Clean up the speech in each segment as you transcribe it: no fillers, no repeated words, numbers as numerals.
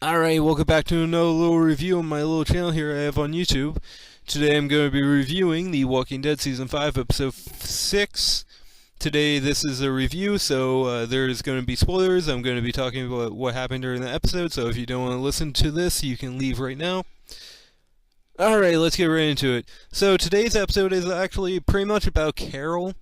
Alright, welcome back to another little review on my little channel here I have on YouTube. Today I'm going to be reviewing The Walking Dead Season 5, Episode 6. Today this is a review, so there's going to be spoilers. I'm going to be talking about what happened during the episode, so if you don't want to listen to this, you can leave right now. Alright, let's get right into it. So today's episode is actually pretty much about Carol.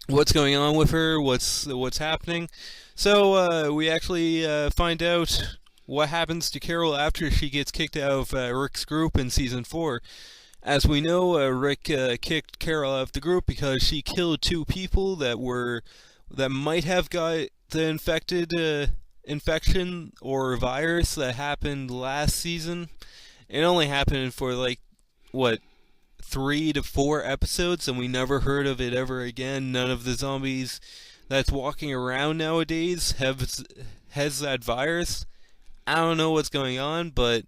What's going on with her, what's happening. So we actually find out what happens to Carol after she gets kicked out of Rick's group in Season 4. As we know, Rick kicked Carol out of the group because she killed two people that might have got the infection or virus that happened last season. It only happened for what, 3 to 4 episodes, and we never heard of it ever again. None of the zombies that's walking around nowadays has that virus. I don't know what's going on, but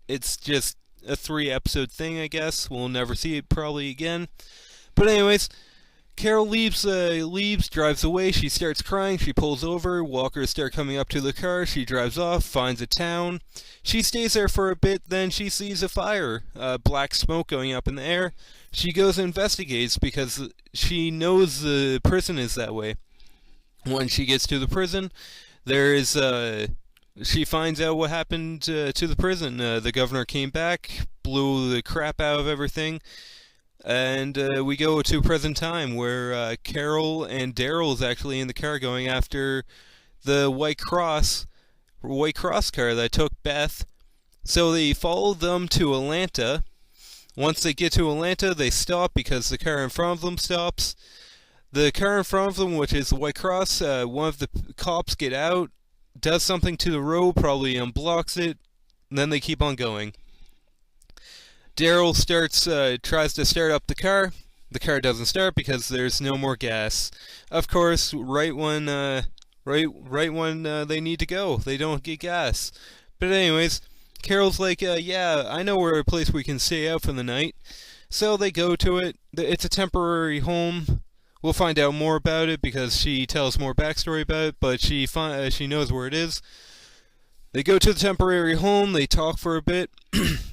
it's just a 3 episode thing, I guess. We'll never see it probably again. But anyways, Carol leaves, drives away. She starts crying. She pulls over. Walkers start coming up to the car. She drives off, finds a town. She stays there for a bit. Then she sees a fire, black smoke going up in the air. She goes and investigates because she knows the prison is that way. When she gets to the prison, there is she finds out what happened to the prison. The governor came back, blew the crap out of everything, and we go to present time where Carol and Daryl is actually in the car going after the White Cross car that took Beth. So they follow them to Atlanta. Once they get to Atlanta, they stop because the car in front of them stops. The car in front of them, which is the White Cross, one of the cops get out, does something to the road, probably unblocks it, and then they keep on going. Daryl tries to start up the car. The car doesn't start because there's no more gas. Of course, right when they need to go, they don't get gas. But anyways, Carol's like, yeah, I know where a place we can stay out for the night. So they go to it. It's a temporary home. We'll find out more about it because she tells more backstory about it, but she knows where it is. They go to the temporary home, they talk for a bit,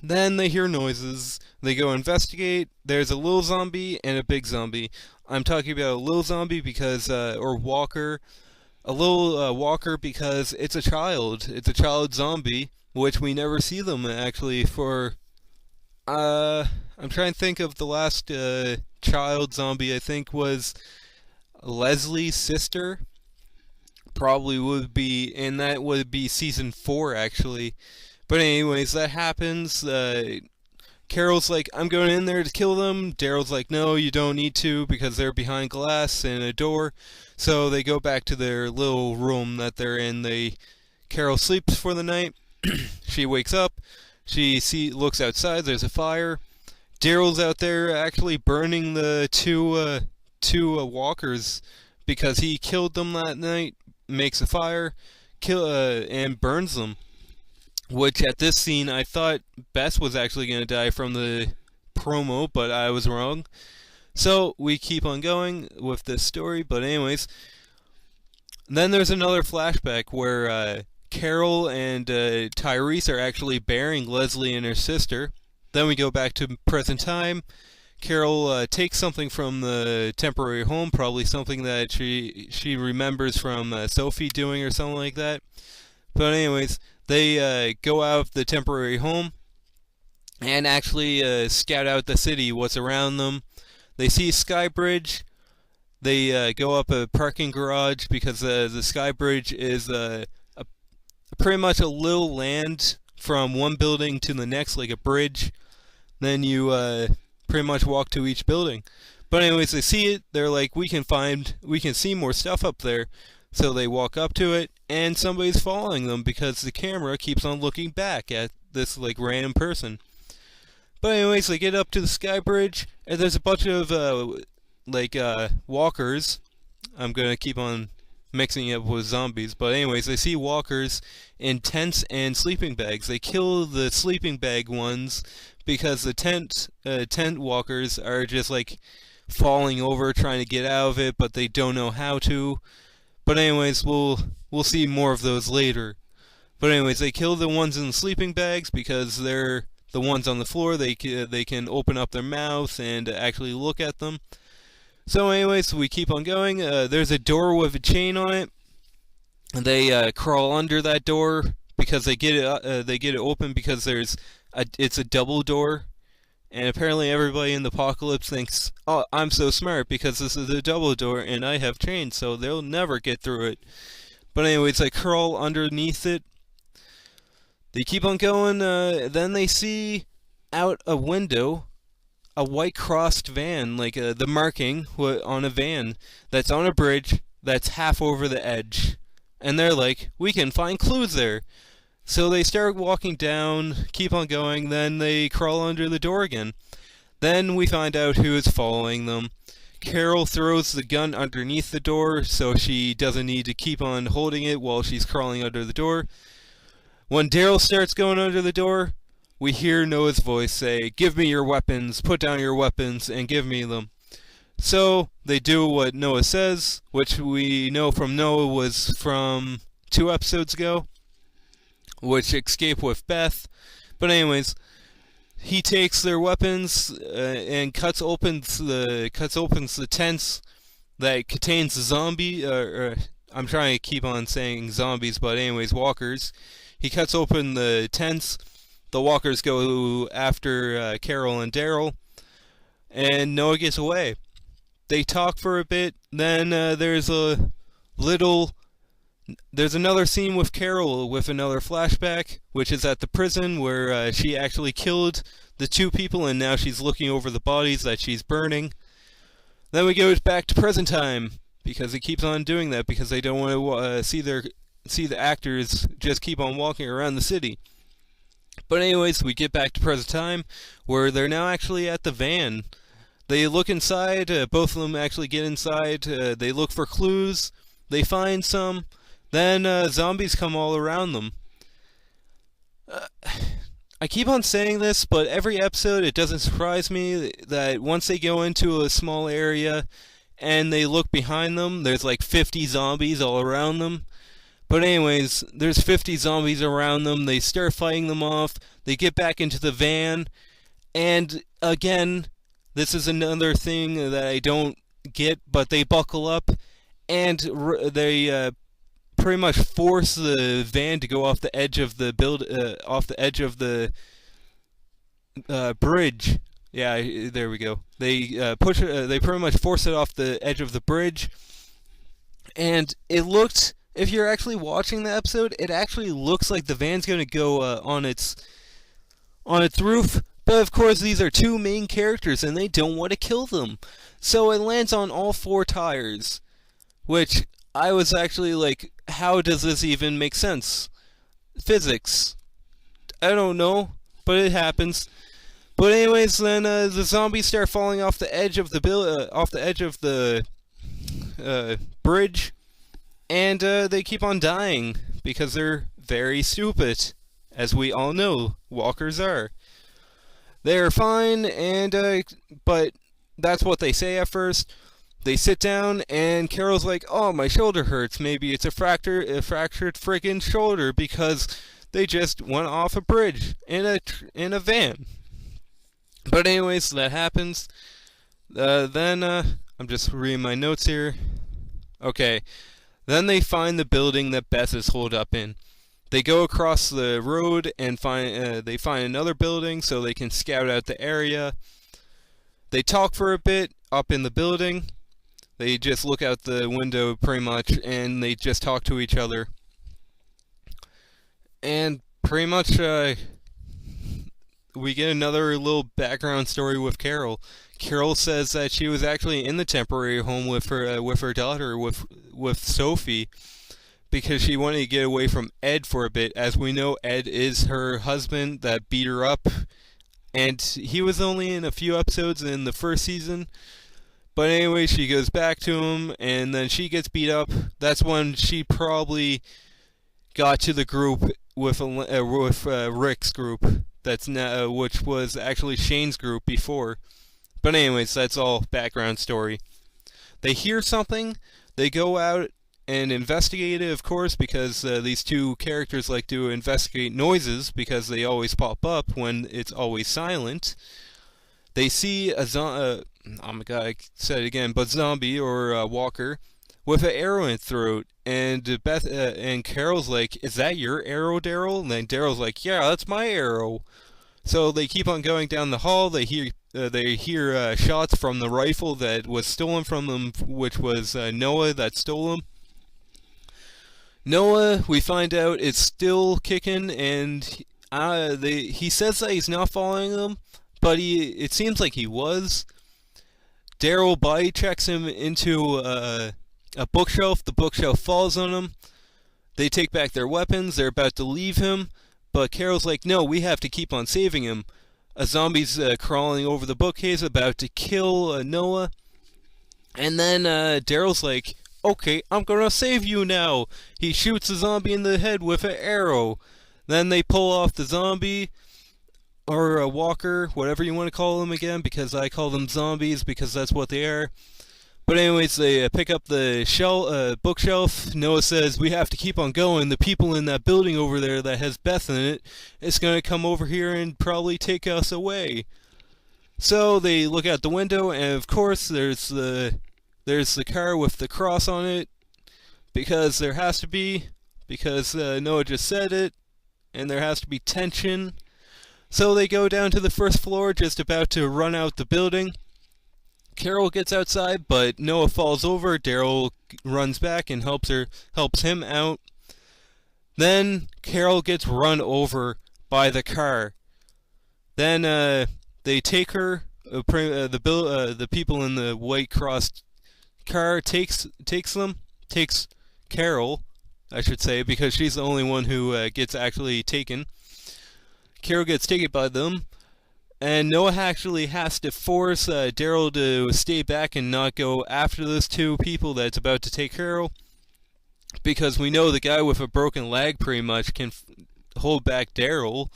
then they hear noises. They go investigate. There's a little zombie and a big zombie. I'm talking about a little zombie because, or walker, a little walker because it's a child. It's a child zombie, which we never see them actually for. I'm trying to think of the last child zombie. I think was Leslie's sister. Probably would be, and that would be Season 4 actually. But anyways, that happens. Carol's like, I'm going in there to kill them. Daryl's like, no, you don't need to because they're behind glass and a door. So they go back to their little room that they're in. Carol sleeps for the night. She wakes up. She looks outside. There's a fire. Daryl's out there actually burning the two walkers because he killed them that night. Makes a fire, and burns them. Which at this scene I thought Beth was actually going to die from the promo, but I was wrong. So we keep on going with this story. But anyways, then there's another flashback where Carol and Tyrese are actually burying Leslie and her sister. Then we go back to present time. Carol takes something from the temporary home, probably something that she remembers from Sophie doing or something like that. But anyways, they go out of the temporary home and actually scout out the city, what's around them. They see Sky Bridge. They go up a parking garage because the Sky Bridge is pretty much a little land from one building to the next, like a bridge. Then you pretty much walk to each building. But anyways, they see it. They're like, we can see more stuff up there. So they walk up to it, and somebody's following them because the camera keeps on looking back at this like random person. But anyways, they get up to the Sky Bridge, and there's a bunch of walkers. I'm gonna keep on mixing it up with zombies. But anyways, they see walkers in tents and sleeping bags. They kill the sleeping bag ones because the tent walkers are just like falling over trying to get out of it, but they don't know how to. But anyways, we'll see more of those later. But anyways, they kill the ones in the sleeping bags because they're the ones on the floor. They can open up their mouth and actually look at them. So anyways, we keep on going. There's a door with a chain on it. They crawl under that door because they get it open because it's a double door. And apparently everybody in the apocalypse thinks, oh, I'm so smart because this is a double door and I have chains, so they'll never get through it. But anyways, they crawl underneath it. They keep on going, then they see out a window a white crossed van, like the marking on a van that's on a bridge that's half over the edge. And they're like, we can find clues there. So they start walking down, keep on going, then they crawl under the door again. Then we find out who is following them. Carol throws the gun underneath the door so she doesn't need to keep on holding it while she's crawling under the door. When Daryl starts going under the door, we hear Noah's voice say, give me your weapons, put down your weapons, and give me them. So they do what Noah says, which we know from Noah was from 2 episodes ago, which escape with Beth. But anyways, he takes their weapons and cuts opens the tents that contains the zombie. I'm trying to keep on saying zombies, but anyways, walkers. He cuts open the tents. The walkers go after Carol and Daryl, and Noah gets away. They talk for a bit. Then there's another scene with Carol with another flashback, which is at the prison where she actually killed the 2 people and now she's looking over the bodies that she's burning. Then we go back to present time because he keeps on doing that because they don't want to see the actors just keep on walking around the city. But anyways, we get back to present time where they're now actually at the van. They look inside, both of them actually get inside, they look for clues, they find some. Then zombies come all around them. I keep on saying this, but every episode it doesn't surprise me that once they go into a small area and they look behind them, there's like 50 zombies all around them. But anyways, there's 50 zombies around them. They start fighting them off. They get back into the van. And again, this is another thing that I don't get, but they buckle up and they pretty much force the van to go off the edge of the bridge. Yeah, there we go. They push it. They pretty much force it off the edge of the bridge, and it looked. If you're actually watching the episode, it actually looks like the van's going to go on its roof. But of course, these are 2 main characters, and they don't want to kill them, so it lands on all 4 tires, which I was actually like, how does this even make sense? Physics. I don't know, but it happens. But anyways, then the zombies start falling off the edge of the bridge, and they keep on dying because they're very stupid, as we all know walkers are. They're fine, and but that's what they say at first. They sit down, and Carol's like, "Oh, my shoulder hurts. Maybe it's a fractured friggin' shoulder because they just went off a bridge in a van." But anyways, that happens. Then I'm just reading my notes here. Okay. Then they find the building that Beth is holed up in. They go across the road and they find another building so they can scout out the area. They talk for a bit up in the building. They just look out the window pretty much and they just talk to each other. And pretty much we get another little background story with Carol. Carol says that she was actually in the temporary home with her daughter, with Sophie, because she wanted to get away from Ed for a bit. As we know, Ed is her husband that beat her up, and he was only in a few episodes in the first season. But anyway, she goes back to him, and then she gets beat up. That's when she probably got to the group with Rick's group. That's now, which was actually Shane's group before. But anyways, that's all background story. They hear something. They go out and investigate it, of course, because these two characters like to investigate noises because they always pop up when it's always silent. They see a oh my god, I said it again, but zombie or walker with an arrow in its throat, and and Carol's like, "Is that your arrow, Daryl?" And then Daryl's like, "Yeah, that's my arrow." So they keep on going down the hall. They hear shots from the rifle that was stolen from them, which was Noah that stole them. Noah, we find out, is still kicking, and he says that he's not following them, but it seems like he was. Daryl body checks him into a bookshelf. The bookshelf falls on him. They take back their weapons. They're about to leave him, but Carol's like, "No, we have to keep on saving him." A zombie's crawling over the bookcase, about to kill Noah. And then Daryl's like, "Okay, I'm gonna save you now." He shoots the zombie in the head with an arrow. Then they pull off the zombie, or a walker, whatever you want to call them again, because I call them zombies because that's what they are. But anyways, they pick up the bookshelf. Noah says, "We have to keep on going. The people in that building over there that has Beth in it is going to come over here and probably take us away." So they look out the window, and of course there's the car with the cross on it, because there has to be, because Noah just said it, and there has to be tension. So they go down to the first floor, just about to run out the building. Carol gets outside, but Noah falls over. Daryl runs back and helps him out. Then Carol gets run over by the car. Then they take her. The people in the white crossed car takes Carol, I should say, because she's the only one who gets actually taken. Carol gets taken by them. And Noah actually has to force Daryl to stay back and not go after those two people that's about to take Carol, because we know the guy with a broken leg pretty much can hold back Daryl.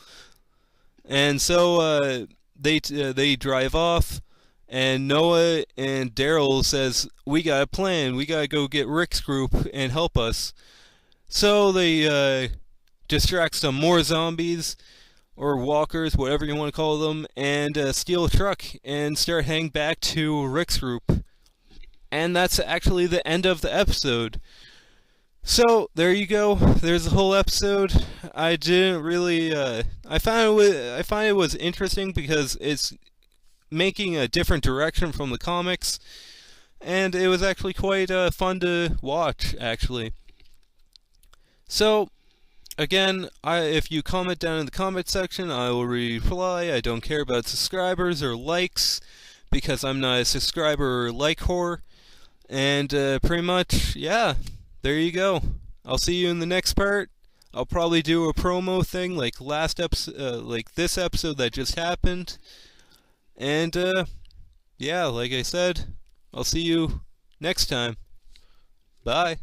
And so they drive off, and Noah and Daryl says, "We got a plan. We gotta go get Rick's group and help us." So they distract some more zombies, or walkers, whatever you want to call them, and steal a truck and start heading back to Rick's group. And that's actually the end of the episode. So there you go. There's the whole episode. I didn't really. I find it was interesting because it's making a different direction from the comics, and it was actually quite fun to watch, actually. So, again, if you comment down in the comment section, I will reply. I don't care about subscribers or likes, because I'm not a subscriber or like whore. And pretty much, yeah, there you go. I'll see you in the next part. I'll probably do a promo thing like like this episode that just happened. And yeah, like I said, I'll see you next time. Bye.